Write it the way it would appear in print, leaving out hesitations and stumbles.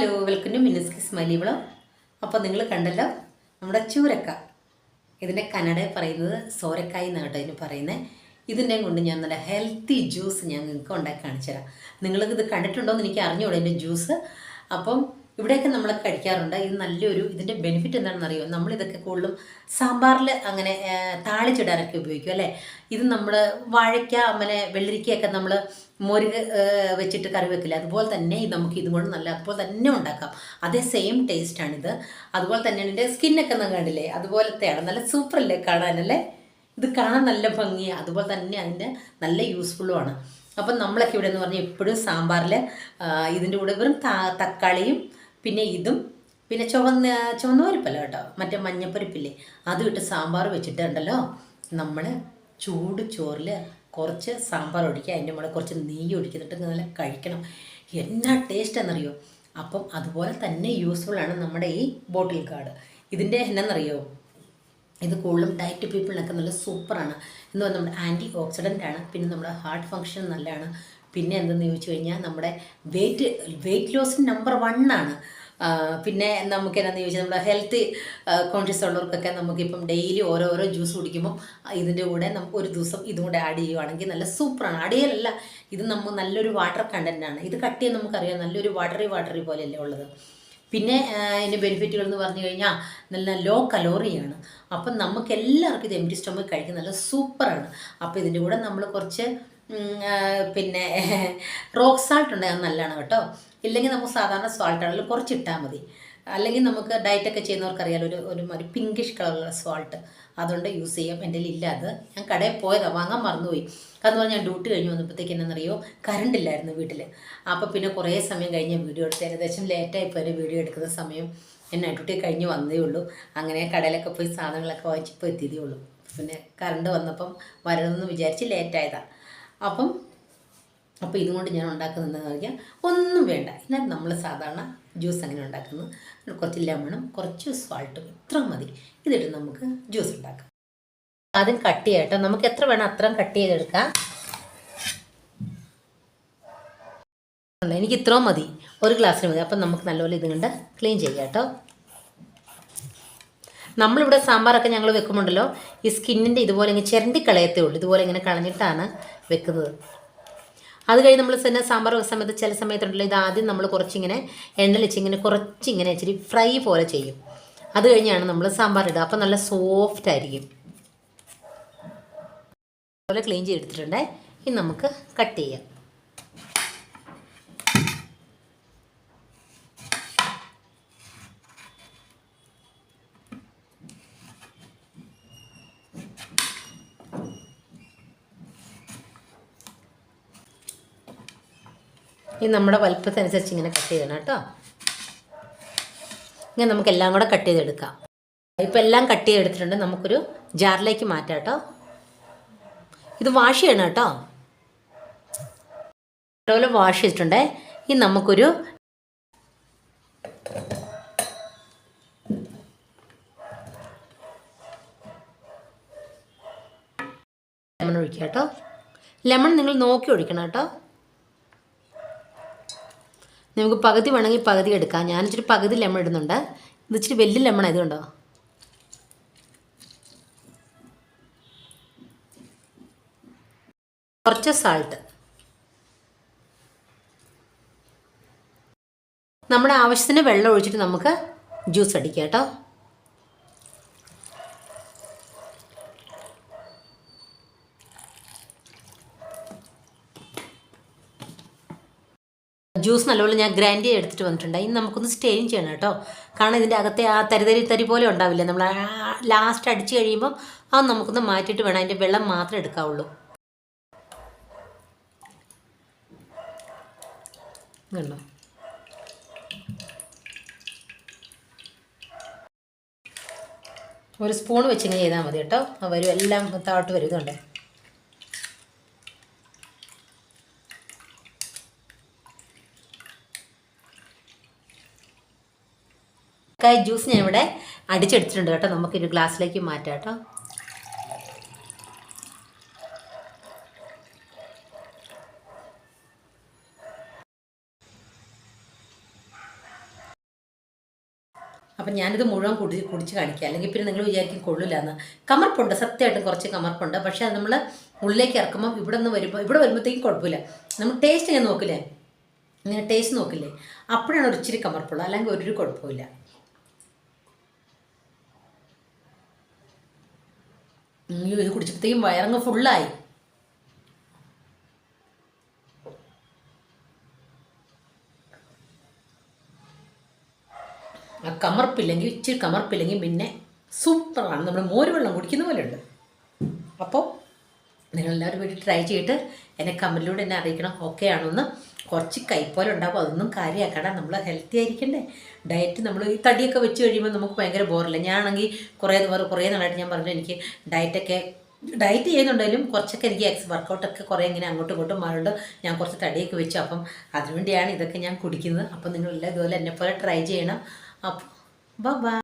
Hello, welcome to Minisky smiley vlog. അപ്പോൾ നിങ്ങൾ കണ്ടല്ലോ നമ്മുടെ ചൂരക്ക. ഇതിൻ്റെ കന്നഡയിൽ പറയുന്നത് സോരക്കായി എന്നാണ് കേട്ടോ ഇതിന് പറയുന്നത്. ഇതിൻ്റെ കൊണ്ട് ഞാൻ നല്ല ഹെൽത്തി ജ്യൂസ് ഞാൻ നിങ്ങൾക്ക് ഉണ്ടാക്കി കാണിച്ചു തരാം. നിങ്ങളിത് കണ്ടിട്ടുണ്ടോ എന്ന് എനിക്ക് അറിഞ്ഞുകൂടെ ഇതിൻ്റെ ജ്യൂസ്. അപ്പം ഇവിടെയൊക്കെ നമ്മൾ കഴിക്കാറുണ്ട്. ഇത് നല്ലൊരു ഇതിൻ്റെ ബെനിഫിറ്റ് എന്താണെന്ന് അറിയുമോ? നമ്മളിതൊക്കെ കൂടുതലും സാമ്പാറിൽ അങ്ങനെ താളിച്ചിടാനൊക്കെ ഉപയോഗിക്കും അല്ലേ. ഇത് നമ്മൾ വാഴയ്ക്ക അങ്ങനെ വെള്ളരിക്കയൊക്കെ നമ്മൾ മോര് വെച്ചിട്ട് കറി വെക്കില്ല, അതുപോലെ തന്നെ നമുക്ക് ഇതുകൊണ്ട് നല്ല അതുപോലെ തന്നെ ഉണ്ടാക്കാം. അതേ സെയിം ടേസ്റ്റാണിത്. അതുപോലെ തന്നെയാണ് ഇതിൻ്റെ സ്കിന്നൊക്കെ നമ്മൾ കണ്ടില്ലേ, അതുപോലത്തെയാണ്. നല്ല സൂപ്പറല്ലേ കാണാനല്ലേ. ഇത് കാണാൻ നല്ല ഭംഗിയാണ്, അതുപോലെ തന്നെ അതിൻ്റെ നല്ല യൂസ്ഫുള്ളുമാണ്. അപ്പം നമ്മളൊക്കെ ഇവിടെ എന്ന് പറഞ്ഞാൽ എപ്പോഴും സാമ്പാറിൽ ഇതിൻ്റെ കൂടെ വെറും തക്കാളിയും പിന്നെ ഇതും പിന്നെ ചുവന്ന പരിപ്പല്ല കേട്ടോ, മറ്റേ മഞ്ഞപ്പരിപ്പില്ലേ, അതും ഇട്ട് സാമ്പാർ വെച്ചിട്ടുണ്ടല്ലോ. നമ്മൾ ചൂട് ചോറിൽ കുറച്ച് സാമ്പാർ ഒഴിക്കുക, അതിൻ്റെ മുകളിൽ കുറച്ച് നെയ്യ് ഒഴിക്കുന്നിട്ട് നല്ല കഴിക്കണം. എന്നാ ടേസ്റ്റ് എന്നറിയോ. അപ്പം അതുപോലെ തന്നെ യൂസ്ഫുള്ളാണ് നമ്മുടെ ഈ ബോട്ടിൽ ഗാർഡ്. ഇതിൻ്റെ എന്നാന്നറിയോ, ഇത് കൂടുതലും ഡയറ്റ് പീപ്പിളിനൊക്കെ നല്ല സൂപ്പറാണ്. എന്ന് പറഞ്ഞാൽ നമ്മുടെ ആൻറ്റി ഓക്സിഡൻ്റ് ആണ്. പിന്നെ നമ്മുടെ ഹാർട്ട് ഫങ്ഷൻ നല്ലതാണ്. പിന്നെ എന്തെന്ന് ചോദിച്ചു കഴിഞ്ഞാൽ നമ്മുടെ വെയിറ്റ് ലോസിന് നമ്പർ 1 ആണ്. പിന്നെ നമുക്ക് എന്നാന്ന് ചോദിച്ചാൽ നമ്മുടെ ഹെൽത്ത് കോൺഷ്യസ് ഉള്ളവർക്കൊക്കെ നമുക്കിപ്പം ഡെയിലി ഓരോരോ ജ്യൂസ് കുടിക്കുമ്പോൾ ഇതിൻ്റെ കൂടെ നമുക്ക് ഒരു ദിവസം ഇതും കൂടെ ആഡ് ചെയ്യുവാണെങ്കിൽ നല്ല സൂപ്പറാണ്. ആഡ് ചെയ്യലല്ല, ഇത് നമുക്ക് നല്ലൊരു വാട്ടർ കണ്ടൻറ്റാണ്. ഇത് കട്ട് ചെയ്യാൻ നമുക്കറിയാം, നല്ലൊരു വാട്ടറി പോലെയല്ലേ ഉള്ളത്. പിന്നെ ഇതിൻ്റെ ബെനിഫിറ്റുകൾ എന്ന് പറഞ്ഞു കഴിഞ്ഞാൽ നല്ല ലോ കലോറിയാണ്. അപ്പം നമുക്ക് എല്ലാവർക്കും ഇത് എംപ്റ്റി സ്റ്റൊമക്ക് കഴിക്കാൻ നല്ല സൂപ്പറാണ്. അപ്പോൾ ഇതിൻ്റെ കൂടെ നമ്മൾ കുറച്ച് പിന്നെ റോക്ക് സാൾട്ട് ഉണ്ടെങ്കിൽ അത് നല്ലതാണ് കേട്ടോ. ഇല്ലെങ്കിൽ നമുക്ക് സാധാരണ സാൾട്ട് ആണെങ്കിലും കുറച്ച് ഇട്ടാൽ മതി. അല്ലെങ്കിൽ നമുക്ക് ഡയറ്റൊക്കെ ചെയ്യുന്നവർക്കറിയാലോ, ഒരു പിങ്കിഷ് കളറുള്ള സാൾട്ട് അതുകൊണ്ട് യൂസ് ചെയ്യാം. എൻ്റെ ഇല്ല, അത് ഞാൻ കടയിൽ പോയതാണ്, വാങ്ങാൻ മറന്നുപോയി. അതെന്ന് പറഞ്ഞാൽ ഞാൻ ഡ്യൂട്ടി കഴിഞ്ഞ് വന്നപ്പോഴത്തേക്ക് എന്നറിയോ, കറണ്ട് ഇല്ലായിരുന്നു വീട്ടിൽ. അപ്പോൾ പിന്നെ കുറേ സമയം കഴിഞ്ഞ് വീഡിയോ എടുത്ത്, ഏകദേശം ലേറ്റായിപ്പോൾ ഒരു വീഡിയോ എടുക്കുന്ന സമയം എന്നെ ഡ്യൂട്ടി കഴിഞ്ഞ് വന്നേ ഉള്ളൂ. അങ്ങനെ കടയിലൊക്കെ പോയി സാധനങ്ങളൊക്കെ വാങ്ങിച്ചിപ്പോൾ എത്തിയതേ ഉള്ളൂ. പിന്നെ കറണ്ട് വന്നപ്പം വരണമെന്ന് വിചാരിച്ച് ലേറ്റായതാണ്. അപ്പം ഇതുകൊണ്ട് ഞാൻ ഉണ്ടാക്കുന്നതെന്ന് പറഞ്ഞാൽ ഒന്നും വേണ്ട. എന്നാൽ നമ്മൾ സാധാരണ ജ്യൂസ് അങ്ങനെ ഉണ്ടാക്കുന്നു. കുറച്ച് ലെമണും കുറച്ച് സാൾട്ടും ഇത്ര മതി. ഇതിട്ട് നമുക്ക് ജ്യൂസ് ഉണ്ടാക്കാം. ആദ്യം കട്ട് ചെയ്യട്ടോ, നമുക്ക് എത്ര വേണം അത്രയും കട്ട് ചെയ്തെടുക്കാം. എനിക്ക് ഇത്രയും മതി, ഒരു ഗ്ലാസ്സിന് മതി. അപ്പം നമുക്ക് നല്ലപോലെ ഇത് കൊണ്ട് ക്ലീൻ ചെയ്യാം കേട്ടോ. നമ്മളിവിടെ സാമ്പാറൊക്കെ ഞങ്ങൾ വെക്കുമ്പോണ്ടല്ലോ, ഈ സ്കിന്നിൻ്റെ ഇതുപോലെ ഇങ്ങനെ ചിരണ്ടി കളയത്തേ ഉള്ളൂ. ഇതുപോലെ ഇങ്ങനെ കളഞ്ഞിട്ടാണ് വെക്കുന്നത്. അത് കഴിഞ്ഞ് നമ്മൾ തന്നെ സാമ്പാർ വെക്കുന്ന സമയത്ത് ചില സമയത്തുണ്ടല്ലോ, ഇത് ആദ്യം നമ്മൾ കുറച്ചിങ്ങനെ എണ്ണയിൽ വെച്ചിങ്ങനെ കുറച്ചിങ്ങനെ ഇച്ചിരി ഫ്രൈ പോലെ ചെയ്യും. അത് കഴിഞ്ഞാണ് നമ്മൾ സാമ്പാർ ഇടുക. അപ്പം നല്ല സോഫ്റ്റ് ആയിരിക്കും. അതുപോലെ ക്ലീൻ ചെയ്തെടുത്തിട്ടുണ്ടേ. ഇനി നമുക്ക് കട്ട് ചെയ്യാം. ഈ നമ്മുടെ വലുപ്പത്തിനനുസരിച്ച് ഇങ്ങനെ കട്ട് ചെയ്യണം കേട്ടോ. ഇങ്ങനെ നമുക്കെല്ലാം കൂടെ കട്ട് ചെയ്തെടുക്കാം. ഇപ്പം എല്ലാം കട്ട് ചെയ്തെടുത്തിട്ടുണ്ട്. നമുക്കൊരു ജാറിലേക്ക് മാറ്റാം കേട്ടോ. ഇത് വാഷ് ചെയ്യണം കേട്ടോ. അതുപോലെ വാഷ് ചെയ്തിട്ടുണ്ടേ. ഇനി നമുക്കൊരു ലെമൺ ഒഴിക്കാം കേട്ടോ. ലെമൺ നിങ്ങൾ നോക്കി ഒഴിക്കണം കേട്ടോ. നമുക്ക് പകുതി വേണമെങ്കിൽ പകുതി എടുക്കാം. ഞാനിച്ചിരി പകുതി ലെമൺ ഇടുന്നുണ്ട്. ഇത് ഇച്ചിരി വലിയ ലെമൺ ആയതുകൊണ്ടോ. കുറച്ച് സാൾട്ട്. നമ്മുടെ ആവശ്യത്തിന് വെള്ളം ഒഴിച്ചിട്ട് നമുക്ക് ജ്യൂസ് അടിക്കാം കേട്ടോ. ജ്യൂസ് നല്ലപോലെ ഞാൻ ഗ്രൈൻഡ് ചെയ്ത് എടുത്തിട്ട് വന്നിട്ടുണ്ട്. ഇനി നമുക്കൊന്ന് സ്റ്റെയിൻ ചെയ്യണം കേട്ടോ. കാരണം ഇതിൻ്റെ അകത്തെ ആ തരി പോലെ ഉണ്ടാവില്ല, നമ്മൾ ലാസ്റ്റ് അടിച്ച് കഴിയുമ്പം അത് നമുക്കൊന്ന് മാറ്റിയിട്ട് വേണം, അതിൻ്റെ വെള്ളം മാത്രമേ എടുക്കാവുള്ളൂ. കണ്ടോ, ഒരു സ്പൂൺ വെച്ചിങ്ങനെ ചെയ്താൽ മതി കേട്ടോ. വരും, എല്ലാം താഴോട്ട് വരും. ഇതുണ്ട്. ജ്യൂസ് ഞാൻ ഇവിടെ അടിച്ചെടുത്തിട്ടുണ്ട് കേട്ടോ. നമുക്കൊരു ഗ്ലാസ്സിലേക്ക് മാറ്റാം കേട്ടോ. അപ്പം ഞാനിത് മുഴുവൻ കുടിച്ച് കാണിക്കുക, അല്ലെങ്കിൽ പിന്നെ നിങ്ങൾ വിചാരിക്കും കൊള്ളില്ല എന്ന്. കമർപ്പുണ്ട്, സത്യമായിട്ടും കുറച്ച് കമർപ്പുണ്ട്. പക്ഷേ അത് നമ്മൾ ഉള്ളിലേക്ക് ഇറക്കുമ്പം ഇവിടെ വരുമ്പോഴത്തേക്കും കുഴപ്പമില്ല. നമ്മൾ ടേസ്റ്റ് ഇങ്ങനെ നോക്കില്ലേ, ഇങ്ങനെ ടേസ്റ്റ് നോക്കില്ലേ, അപ്പോഴാണ് ഒരു ഇച്ചിരി കമർപ്പുള്ളത്, അല്ലെങ്കിൽ ഒരു കുഴപ്പമില്ല. ഇത് കുടിച്ചപ്പോഴത്തേക്കും വയറങ്ങ് ഫുള്ളായി. ആ കമർപ്പില്ലെങ്കിൽ, ഇച്ചിരി കമർപ്പില്ലെങ്കിൽ പിന്നെ സൂപ്പറാണ്. നമ്മൾ മോര് വെള്ളം കുടിക്കുന്ന പോലെ ഉണ്ട്. അപ്പോൾ നിങ്ങളെല്ലാവരും വേണ്ടി ട്രൈ ചെയ്തിട്ട് എന്നെ കമൻറ്റിലൂടെ എന്നെ അറിയിക്കണം ഓക്കെ ആണോന്ന്. കുറച്ച് കൈപ്പോലെ ഉണ്ടാകും, അതൊന്നും കാര്യമാക്കണ്ട. നമ്മൾ ഹെൽത്തി ആയിരിക്കണ്ടേ. ഡയറ്റ് നമ്മൾ ഈ തടിയൊക്കെ വെച്ച് കഴിയുമ്പോൾ നമുക്ക് ഭയങ്കര ബോറില്ല. ഞാനാണെങ്കിൽ കുറേ നാളായിട്ട് ഞാൻ പറഞ്ഞു എനിക്ക് ഡയറ്റ് ചെയ്യുന്നുണ്ടെങ്കിലും കുറച്ചൊക്കെ എനിക്ക് വർക്കൗട്ടൊക്കെ കുറേ ഇങ്ങനെ അങ്ങോട്ടും ഇങ്ങോട്ടും മാറുണ്ട്. ഞാൻ കുറച്ച് തടിയൊക്കെ വെച്ചു. അപ്പം അതിനുവേണ്ടിയാണ് ഇതൊക്കെ ഞാൻ കുടിക്കുന്നത്. അപ്പം നിങ്ങളെല്ലാം ഇതുപോലെ എന്നെപ്പോലെ ട്രൈ ചെയ്യണം. അപ്പോൾ ബൈ.